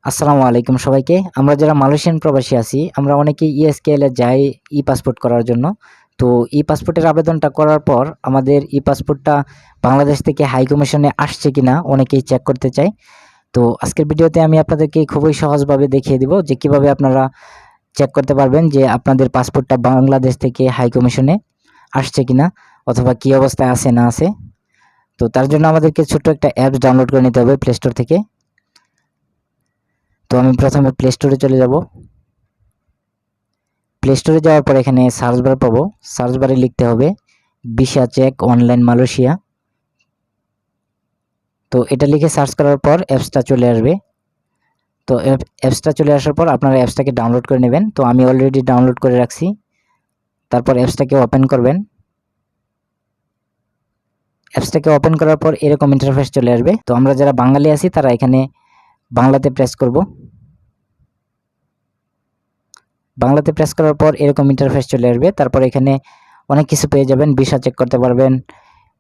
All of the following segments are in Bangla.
আসসালামু আলাইকুম সবাইকে। আমরা যারা মালয়েশিয়ান প্রবাসী আছি, আমরা অনেকেই ESKL এ যাই ই-পাসপোর্ট করার জন্য। তো ই-পাসপোর্টের আবেদনটা করার পর আমাদের ই-পাসপোর্টটা বাংলাদেশ থেকে হাই কমিশনে আসছে কিনা অনেকেই চেক করতে চায়। তো আজকের ভিডিওতে আমি আপনাদেরকে খুবই সহজভাবে দেখিয়ে দিব যে কিভাবে আপনারা চেক করতে পারবেন যে আপনাদের পাসপোর্টটা বাংলাদেশ থেকে হাই কমিশনে আসছে কিনা অথবা কী অবস্থায় আছে না আছে। তো তার জন্য আমাদেরকে ছোট্ট একটা অ্যাপস ডাউনলোড করে নিতে হবে প্লে স্টোর থেকে। তো আমি প্রথমে প্লে স্টোরে চলে যাব। প্লে স্টোরে যাওয়ার পর এখানে সার্চ বার পাবো। সার্চ বারে লিখতে হবে ভিসা চেক অনলাইন মালয়েশিয়া। তো এটা লিখে সার্চ করার পর অ্যাপসটা চলে আসবে। তো অ্যাপসটা চলে আসার পর আপনারা অ্যাপসটাকে ডাউনলোড করে নেবেন। তো আমি অলরেডি ডাউনলোড করে রাখছি। তারপর অ্যাপসটাকে ওপেন করবেন। অ্যাপসটাকে ওপেন করার পর এরকম ইন্টারফেস চলে আসবে। তো আমরা যারা বাঙালি আছি তারা এখানে বাংলাতে প্রেস করব। বাংলাতে প্রেস করার পর এরকম ইন্টারফেস চলে আসবে। তারপর এখানে অনেক কিছু পেয়ে যাবেন। ভিসা চেক করতে পারবেন,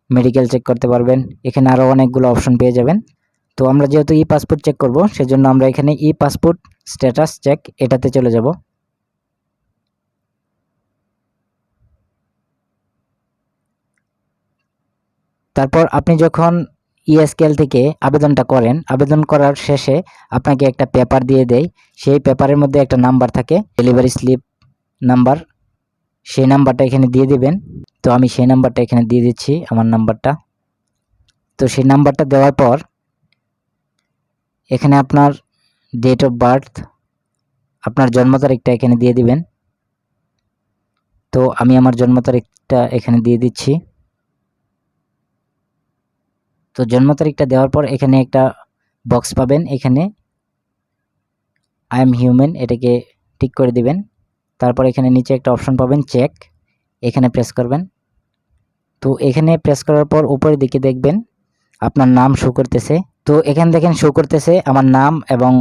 মেডিকেল চেক করতে পারবেন। এখানে আরও অনেকগুলো অপশন পেয়ে যাবেন। তো আমরা যেহেতু ই-পাসপোর্ট চেক করব, সেজন্য আমরা এখানে ই-পাসপোর্ট স্ট্যাটাস চেক এটাতে চলে যাব। তারপর আপনি যখন ESKL থেকে আবেদনটা করেন, আবেদন করার শেষে আপনাকে একটা পেপার দিয়ে দেয়। সেই পেপারের মধ্যে একটা নাম্বার থাকে, ডেলিভারি স্লিপ নাম্বার। সেই নাম্বারটা এখানে দিয়ে দিবেন। তো আমি সেই নাম্বারটা এখানে দিয়ে দিচ্ছি, আমার নাম্বারটা। তো সেই নাম্বারটা দেওয়ার পর এখানে আপনার ডেট অফ বার্থ, আপনার জন্ম তারিখটা এখানে দিয়ে দিবেন। তো আমি আমার জন্ম তারিখটা এখানে দিয়ে দিচ্ছি। তো জন্ম তারিখটা দেওয়ার পর এখানে একটা বক্স পাবেন, এখানে আই এম হিউম্যান, এটাকে টিক করে দিবেন। তারপর এখানে নিচে একটা অপশন পাবেন চেক, এখানে প্রেস করবেন। তো এখানে প্রেস করার পর উপরের দিকে দেখবেন আপনার নাম শো করতেছে। তো এখানে দেখেন শো করতেছে আমার নাম এবং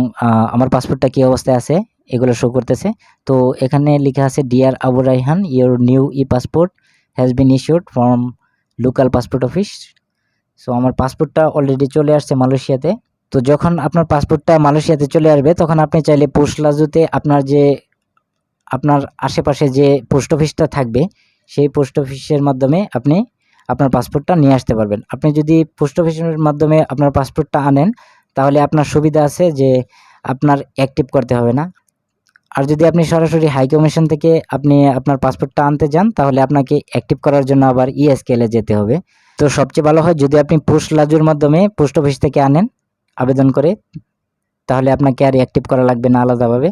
আমার পাসপোর্টটা কী অবস্থায় আছে এগুলো শো করতেছে। তো এখানে লেখা আছে dear Abu Raihan, your new e-passport has been issued from local passport office. So আমার পাসপোর্টটা অলরেডি চলে আসছে মালয়েশিয়াতে। তো যখন আপনার পাসপোর্টটা মালয়েশিয়াতে চলে আসবে তখন আপনি চাইলে পোস্ট লাজুতে আপনার আশেপাশে যে পোস্ট অফিসটা থাকবে সেই পোস্ট অফিসের মাধ্যমে আপনি আপনার পাসপোর্টটা নিয়ে আসতে পারবেন। আপনি যদি পোস্ট অফিসের মাধ্যমে আপনার পাসপোর্টটা আনেন তাহলে আপনার সুবিধা আছে যে আপনার অ্যাক্টিভ করতে হবে না। আর যদি আপনি সরাসরি হাই কমিশন থেকে আপনি আপনার পাসপোর্টটা আনতে যান তাহলে আপনাকে অ্যাক্টিভ করার জন্য আবার ESKL এ যেতে হবে। তো সবচেয়ে ভালো হয় যদি আপনি পোস্ট লাজুর মাধ্যমে পোস্ট অফিস থেকে আনেন আবেদন করে, তাহলে আপনাকে আর অ্যাক্টিভ করা লাগবে না আলাদাভাবে,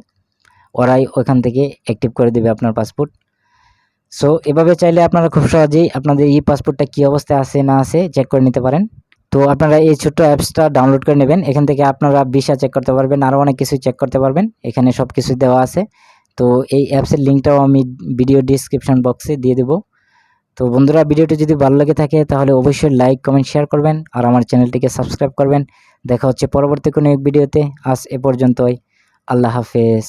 ওরাই ওখান থেকে অ্যাক্টিভ করে দেবে আপনার পাসপোর্ট। সো এভাবে চাইলে আপনারা খুব সহজেই আপনাদের ই-পাসপোর্টটা কী অবস্থায় আছে না আছে চেক করে নিতে পারেন। তো আপনারা এই ছোট্ট অ্যাপসটা ডাউনলোড করে নেবেন। এখান থেকে আপনারা ভিসা চেক করতে পারবেন, আরও অনেক কিছু চেক করতে পারবেন। এখানে সব কিছু দেওয়া আছে। তো এই অ্যাপসের লিঙ্কটাও আমি ভিডিও ডিসক্রিপশন বক্সে দিয়ে দেবো। তো বন্ধুরা, ভিডিওটি যদি ভালো লেগে থাকে তাহলে অবশ্যই লাইক, কমেন্ট, শেয়ার করবেন আর আমার চ্যানেলটিকে সাবস্ক্রাইব করবেন। দেখা হচ্ছে পরবর্তী কোনো এক ভিডিওতে। আজ এ পর্যন্তই। আল্লাহ হাফেজ।